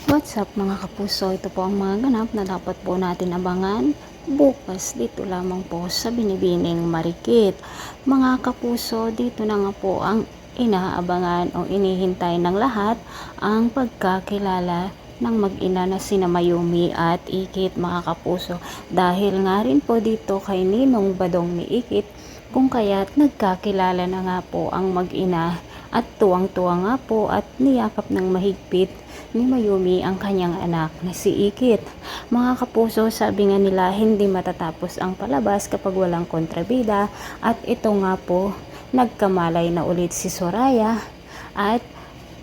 What's up mga kapuso? Ito po ang mga ganap na dapat po natin abangan bukas dito lamang po sa Binibining Marikit. Mga kapuso, dito na nga po ang inaabangan o inihintay ng lahat ang pagkakilala ng mag-ina na sina Mayumi at Ikit, mga kapuso. Dahil nga rin po dito kay Ninong Badong ni Ikit kung kaya't nagkakilala na nga po ang mag-ina at tuwang-tuwa nga po at niyakap ng mahigpit ni Mayumi ang kanyang anak na si Ikit. Mga kapuso, sabi nga nila hindi matatapos ang palabas kapag walang kontrabida at ito nga po nagkamalay na ulit si Soraya at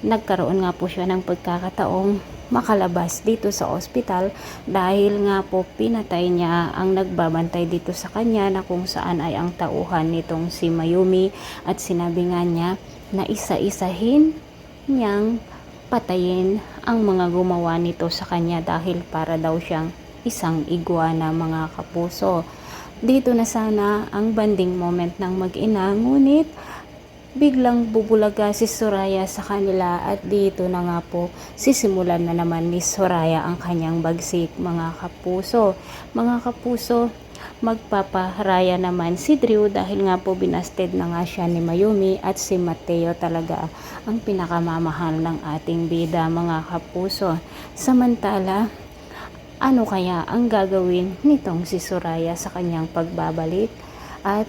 nagkaroon nga po siya ng pagkakataong makalabas dito sa ospital dahil nga po pinatay niya ang nagbabantay dito sa kanya na kung saan ay ang tauhan nitong si Mayumi at sinabi nga niya na isa-isahin niyang patayin ang mga gumawa nito sa kanya dahil para daw siyang isang iguana, mga kapuso. Dito na sana ang banding moment ng mag-ina, ngunit biglang bubulaga si Soraya sa kanila at dito na nga po sisimulan na naman ni Soraya ang kanyang bagsik, mga kapuso. Mga kapuso, magpaparaya naman si Drew dahil nga po binasted na nga siya ni Mayumi at si Mateo talaga ang pinakamamahal ng ating bida, mga kapuso. Samantala, ano kaya ang gagawin nitong si Soraya sa kanyang pagbabalik at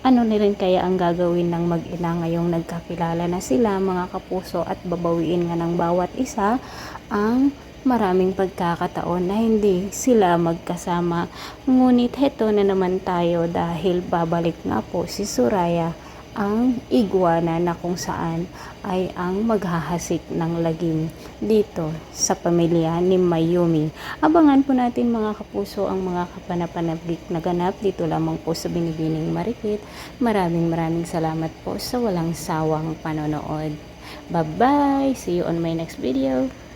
ano na rin kaya ang gagawin ng mag-ina ngayong nagkakilala na sila, mga kapuso, at babawiin nga ng bawat isa ang maraming pagkakataon na hindi sila magkasama. Ngunit heto na naman tayo dahil babalik nga po si Soraya, ang iguana na kung saan ay ang maghahasik ng lagim dito sa pamilya ni Mayumi. Abangan po natin mga kapuso ang mga kapanapanabik na ganap dito lamang po sa Binibining Marikit. Maraming salamat po sa walang sawang panonood. Bye bye! See you on my next video.